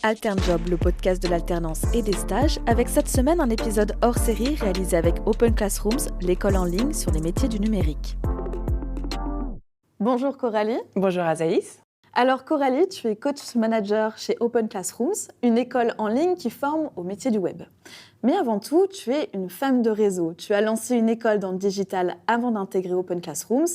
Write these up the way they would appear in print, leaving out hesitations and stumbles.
AlternJob, le podcast de l'alternance et des stages, avec cette semaine un épisode hors série réalisé avec Open Classrooms, l'école en ligne sur les métiers du numérique. Bonjour Coralie. Bonjour Azaïs. Alors Coralie, tu es coach manager chez Open Classrooms, une école en ligne qui forme au métier du web. Mais avant tout, tu es une femme de réseau. Tu as lancé une école dans le digital avant d'intégrer Open Classrooms.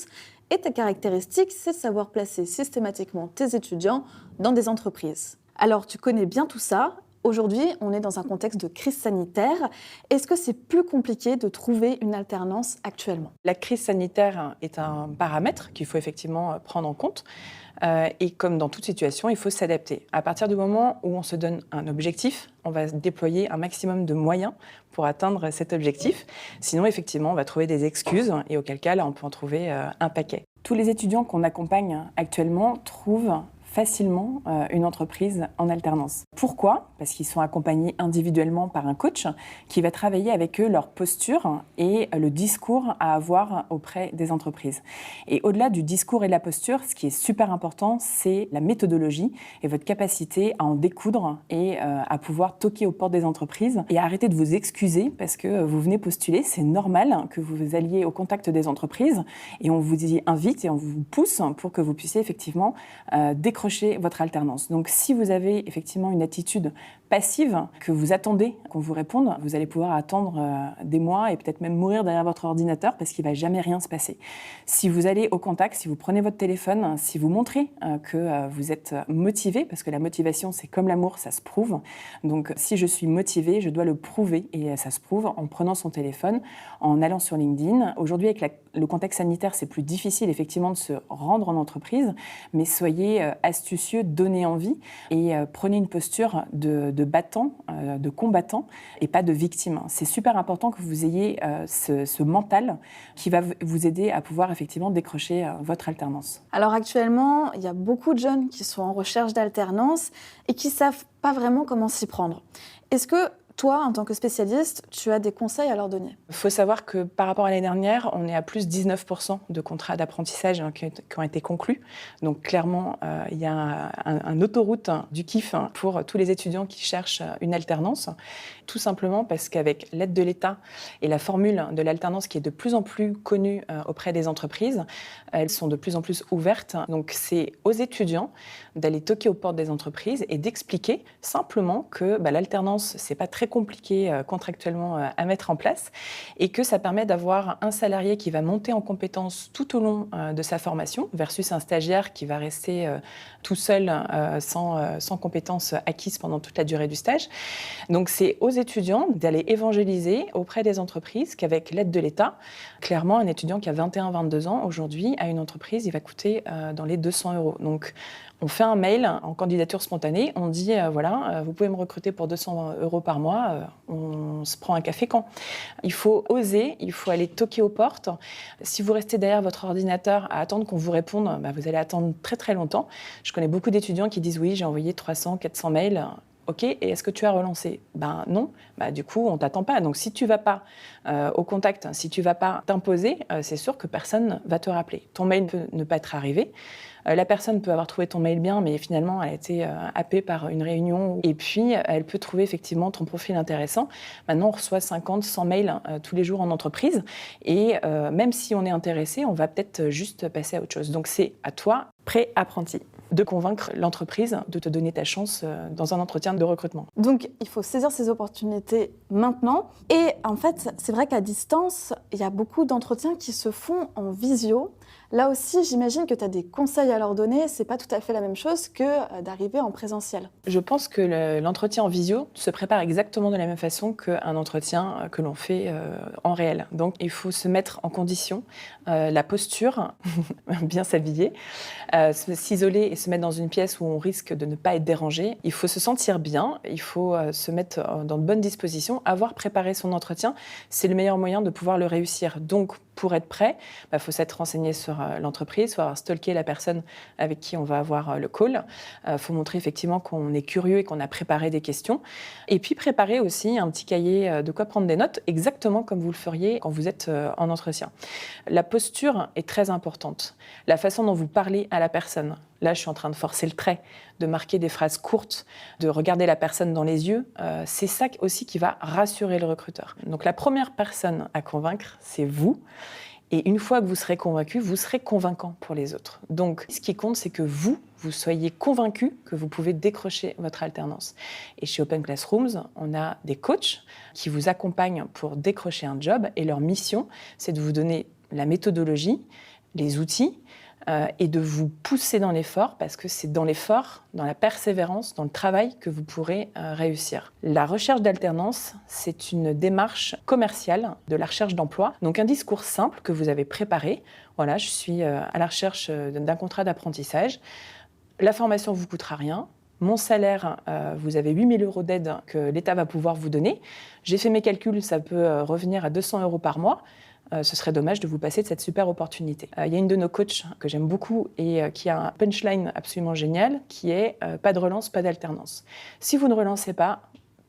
Et ta caractéristique, c'est de savoir placer systématiquement tes étudiants dans des entreprises. Alors, tu connais bien tout ça. Aujourd'hui, on est dans un contexte de crise sanitaire. Est-ce que c'est plus compliqué de trouver une alternance actuellement ? La crise sanitaire est un paramètre qu'il faut effectivement prendre en compte. Et comme dans toute situation, il faut s'adapter. À partir du moment où on se donne un objectif, on va déployer un maximum de moyens pour atteindre cet objectif. Sinon, effectivement, on va trouver des excuses et auquel cas, là, on peut en trouver un paquet. Tous les étudiants qu'on accompagne actuellement trouvent facilement une entreprise en alternance. Pourquoi ? Parce qu'ils sont accompagnés individuellement par un coach qui va travailler avec eux leur posture et le discours à avoir auprès des entreprises. Et au-delà du discours et de la posture, ce qui est super important, c'est la méthodologie et votre capacité à en découdre et à pouvoir toquer aux portes des entreprises et arrêter de vous excuser parce que vous venez postuler. C'est normal que vous alliez au contact des entreprises et on vous y invite et on vous pousse pour que vous puissiez effectivement décrocher votre alternance. Donc, si vous avez effectivement une attitude passive, que vous attendez qu'on vous réponde, vous allez pouvoir attendre des mois et peut-être même mourir derrière votre ordinateur parce qu'il ne va jamais rien se passer. Si vous allez au contact, si vous prenez votre téléphone, si vous montrez que vous êtes motivé, parce que la motivation, c'est comme l'amour, ça se prouve. Donc, si je suis motivé, je dois le prouver et ça se prouve en prenant son téléphone, en allant sur LinkedIn. Aujourd'hui, avec le contexte sanitaire, c'est plus difficile effectivement de se rendre en entreprise, mais soyez astucieux, donnez envie et prenez une posture de battant, de combattant et pas de victime. C'est super important que vous ayez ce mental qui va vous aider à pouvoir effectivement décrocher votre alternance. Alors actuellement, il y a beaucoup de jeunes qui sont en recherche d'alternance et qui ne savent pas vraiment comment s'y prendre. Est-ce que toi, en tant que spécialiste, tu as des conseils à leur donner ? Il faut savoir que par rapport à l'année dernière, on est à plus 19% de contrats d'apprentissage qui ont été conclus. Donc clairement, il y a un autoroute du kiff pour tous les étudiants qui cherchent une alternance. Tout simplement parce qu'avec l'aide de l'État et la formule de l'alternance qui est de plus en plus connue auprès des entreprises, elles sont de plus en plus ouvertes. Donc c'est aux étudiants d'aller toquer aux portes des entreprises et d'expliquer simplement que l'alternance, c'est pas très compliqué contractuellement à mettre en place et que ça permet d'avoir un salarié qui va monter en compétences tout au long de sa formation versus un stagiaire qui va rester tout seul sans compétences acquises pendant toute la durée du stage. Donc c'est aux étudiants d'aller évangéliser auprès des entreprises qu'avec l'aide de l'État, clairement un étudiant qui a 21-22 ans aujourd'hui à une entreprise, il va coûter dans les 200 €. Donc on fait un mail en candidature spontanée, on dit vous pouvez me recruter pour 200 € par mois, on se prend un café quand ? Il faut oser, il faut aller toquer aux portes. Si vous restez derrière votre ordinateur à attendre qu'on vous réponde, vous allez attendre très très longtemps. Je connais beaucoup d'étudiants qui disent oui, j'ai envoyé 300, 400 mails. Ok, et est-ce que tu as relancé ? Non, du coup, on ne t'attend pas. Donc, si tu ne vas pas au contact, si tu ne vas pas t'imposer, c'est sûr que personne ne va te rappeler. Ton mail peut ne pas être arrivé. La personne peut avoir trouvé ton mail bien, mais finalement, elle a été happée par une réunion. Et puis, elle peut trouver effectivement ton profil intéressant. Maintenant, on reçoit 50, 100 mails tous les jours en entreprise. Et même si on est intéressé, on va peut-être juste passer à autre chose. Donc, c'est à toi, pré-apprenti, de convaincre l'entreprise de te donner ta chance dans un entretien de recrutement. Donc, il faut saisir ces opportunités maintenant. Et en fait, c'est vrai qu'à distance, il y a beaucoup d'entretiens qui se font en visio. Là aussi, j'imagine que tu as des conseils à leur donner. C'est pas tout à fait la même chose que d'arriver en présentiel. Je pense que l'entretien en visio se prépare exactement de la même façon qu'un entretien que l'on fait en réel. Donc, il faut se mettre en condition, la posture, bien s'habiller, s'isoler et se mettre dans une pièce où on risque de ne pas être dérangé. Il faut se sentir bien, il faut se mettre dans de bonnes dispositions, avoir préparé son entretien. C'est le meilleur moyen de pouvoir le réussir. Donc, pour être prêt, faut s'être renseigné sur l'entreprise, il faut avoir stalké la personne avec qui on va avoir le call. Il faut montrer effectivement qu'on est curieux et qu'on a préparé des questions. Et puis préparer aussi un petit cahier de quoi prendre des notes, exactement comme vous le feriez quand vous êtes en entretien. La posture est très importante. La façon dont vous parlez à la personne. Là, je suis en train de forcer le trait. de marquer des phrases courtes, de regarder la personne dans les yeux. C'est ça aussi qui va rassurer le recruteur. Donc la première personne à convaincre, c'est vous. Et une fois que vous serez convaincu, vous serez convaincant pour les autres. Donc, ce qui compte, c'est que vous soyez convaincu que vous pouvez décrocher votre alternance. Et chez Open Classrooms, on a des coachs qui vous accompagnent pour décrocher un job. Et leur mission, c'est de vous donner la méthodologie, les outils, et de vous pousser dans l'effort, parce que c'est dans l'effort, dans la persévérance, dans le travail que vous pourrez réussir. La recherche d'alternance, c'est une démarche commerciale de la recherche d'emploi. Donc un discours simple que vous avez préparé. Voilà, je suis à la recherche d'un contrat d'apprentissage. La formation ne vous coûtera rien. Mon salaire, vous avez 8 000 € d'aide que l'État va pouvoir vous donner. J'ai fait mes calculs, ça peut revenir à 200 € par mois. Ce serait dommage de vous passer de cette super opportunité. Il y a une de nos coachs que j'aime beaucoup et qui a un punchline absolument génial, qui est pas de relance, pas d'alternance. Si vous ne relancez pas,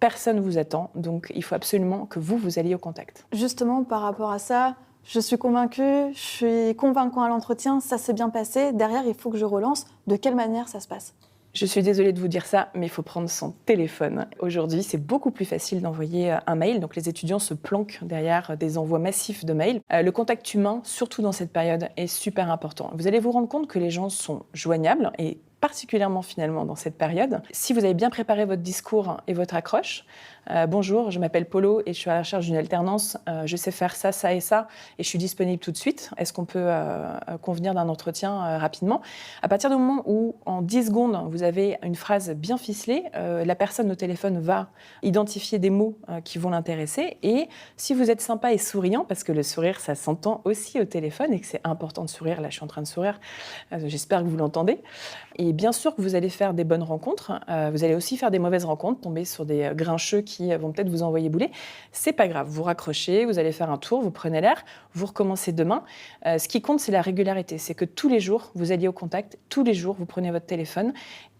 personne ne vous attend, donc il faut absolument que vous alliez au contact. Justement, par rapport à ça, je suis convaincue, je suis convaincant à l'entretien, ça s'est bien passé. Derrière, il faut que je relance. De quelle manière ça se passe ? Je suis désolée de vous dire ça, mais il faut prendre son téléphone. Aujourd'hui, c'est beaucoup plus facile d'envoyer un mail. Donc, les étudiants se planquent derrière des envois massifs de mails. Le contact humain, surtout dans cette période, est super important. Vous allez vous rendre compte que les gens sont joignables et particulièrement finalement dans cette période. Si vous avez bien préparé votre discours et votre accroche, bonjour, je m'appelle Polo et je suis à la recherche d'une alternance. Je sais faire ça, ça et ça et je suis disponible tout de suite. Est-ce qu'on peut convenir d'un entretien rapidement ? À partir du moment où, en 10 secondes, vous avez une phrase bien ficelée, la personne au téléphone va identifier des mots qui vont l'intéresser. Et si vous êtes sympa et souriant, parce que le sourire, ça s'entend aussi au téléphone et que c'est important de sourire, là je suis en train de sourire, j'espère que vous l'entendez. Et bien sûr que vous allez faire des bonnes rencontres, vous allez aussi faire des mauvaises rencontres, tomber sur des grincheux qui vont peut-être vous envoyer bouler. C'est pas grave, vous raccrochez, vous allez faire un tour, vous prenez l'air, vous recommencez demain. Ce qui compte, c'est la régularité, c'est que tous les jours, vous alliez au contact, tous les jours, vous prenez votre téléphone.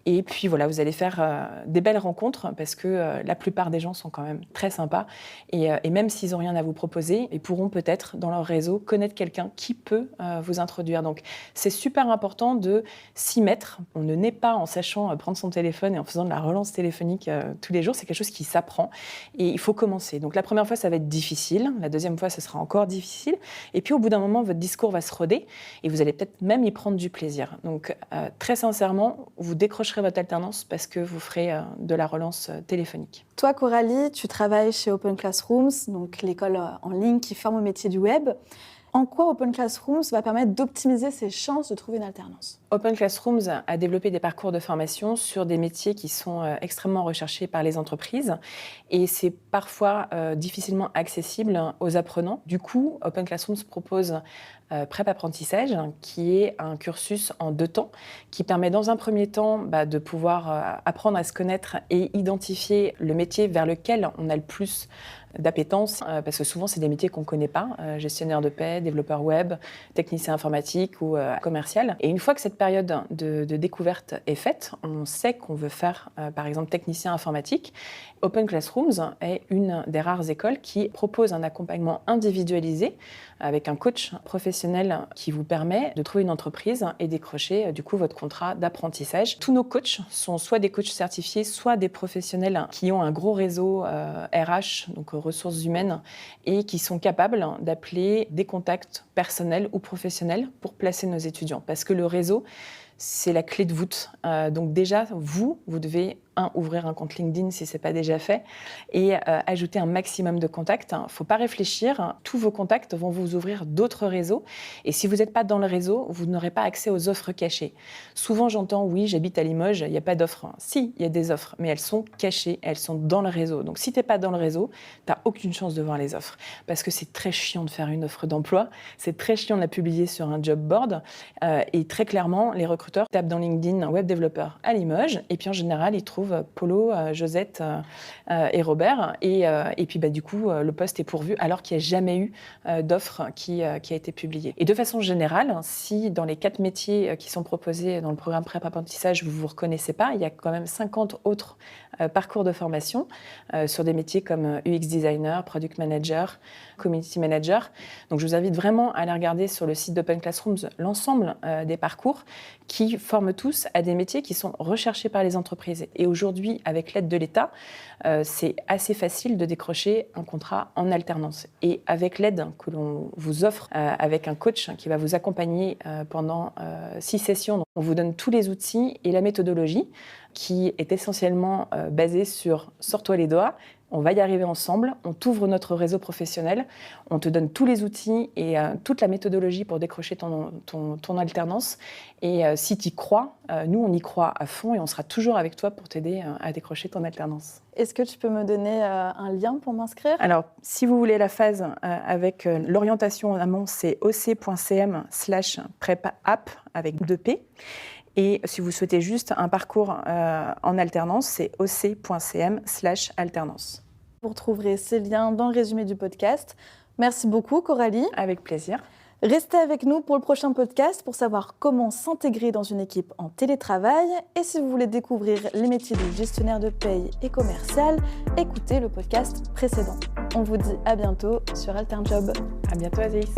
Et puis voilà, vous allez faire des belles rencontres parce que la plupart des gens sont quand même très sympas. Et même s'ils n'ont rien à vous proposer, ils pourront peut-être, dans leur réseau, connaître quelqu'un qui peut vous introduire. Donc c'est super important de s'y mettre. On ne naît pas en sachant prendre son téléphone et en faisant de la relance téléphonique tous les jours. C'est quelque chose qui s'apprend et il faut commencer. Donc la première fois, ça va être difficile. La deuxième fois, ce sera encore difficile. Et puis au bout d'un moment, votre discours va se roder et vous allez peut-être même y prendre du plaisir. Donc très sincèrement, vous décrocherez votre alternance parce que vous ferez de la relance téléphonique. Toi, Coralie, tu travailles chez Open Classrooms, donc l'école en ligne qui forme au métier du web. En quoi Open Classrooms va permettre d'optimiser ses chances de trouver une alternance ? Open Classrooms a développé des parcours de formation sur des métiers qui sont extrêmement recherchés par les entreprises et c'est parfois difficilement accessible aux apprenants. Du coup, Open Classrooms propose Prep Apprentissage, qui est un cursus en 2 temps, qui permet dans un premier temps de pouvoir apprendre à se connaître et identifier le métier vers lequel on a le plus d'appétence, parce que souvent c'est des métiers qu'on ne connaît pas, gestionnaire de paie, développeur web, technicien informatique ou commercial. Et une fois que cette période de découverte est faite, on sait qu'on veut faire par exemple technicien informatique. Open Classrooms est une des rares écoles qui propose un accompagnement individualisé avec un coach professionnel qui vous permet de trouver une entreprise et décrocher du coup votre contrat d'apprentissage. Tous nos coachs sont soit des coachs certifiés, soit des professionnels qui ont un gros réseau RH, donc ressources humaines, et qui sont capables d'appeler des contacts personnels ou professionnels pour placer nos étudiants. Parce que le réseau, c'est la clé de voûte. Donc déjà, vous devez ouvrir un compte LinkedIn si ce n'est pas déjà fait et ajouter un maximum de contacts. Il ne faut pas réfléchir. Tous vos contacts vont vous ouvrir d'autres réseaux. Et si vous n'êtes pas dans le réseau, vous n'aurez pas accès aux offres cachées. Souvent, j'entends « oui, j'habite à Limoges, il n'y a pas d'offres ». Si, il y a des offres, mais elles sont cachées, elles sont dans le réseau. Donc si tu n'es pas dans le réseau, tu n'as aucune chance de voir les offres. Parce que c'est très chiant de faire une offre d'emploi, c'est très chiant de la publier sur un job board. Et très clairement, les recruteurs tapent dans LinkedIn « web développeur à Limoges » et puis en général, ils trouvent Polo, Josette et Robert. Et puis du coup, le poste est pourvu alors qu'il n'y a jamais eu d'offre qui a été publiée. Et de façon générale, si dans les 4 métiers qui sont proposés dans le programme Prep Apprentissage, vous ne vous reconnaissez pas, il y a quand même 50 autres parcours de formation sur des métiers comme UX designer, product manager, community manager. Donc je vous invite vraiment à aller regarder sur le site d'Open Classrooms l'ensemble des parcours qui forment tous à des métiers qui sont recherchés par les entreprises. Et aujourd'hui, avec l'aide de l'État, c'est assez facile de décrocher un contrat en alternance. Et avec l'aide que l'on vous offre, avec un coach qui va vous accompagner pendant 6 sessions, donc on vous donne tous les outils et la méthodologie qui est essentiellement basée sur « sors-toi les doigts ». On va y arriver ensemble, on t'ouvre notre réseau professionnel, on te donne tous les outils et toute la méthodologie pour décrocher ton alternance. Et si tu y crois, nous on y croit à fond et on sera toujours avec toi pour t'aider à décrocher ton alternance. Est-ce que tu peux me donner un lien pour m'inscrire ? Alors, si vous voulez la phase avec l'orientation en amont, c'est oc.cm/prep-app avec 2P. Et si vous souhaitez juste un parcours en alternance, c'est oc.cm/alternance. Vous retrouverez ces liens dans le résumé du podcast. Merci beaucoup, Coralie. Avec plaisir. Restez avec nous pour le prochain podcast pour savoir comment s'intégrer dans une équipe en télétravail. Et si vous voulez découvrir les métiers de gestionnaire de paye et commercial, écoutez le podcast précédent. On vous dit à bientôt sur AlternJob. À bientôt, Azéis.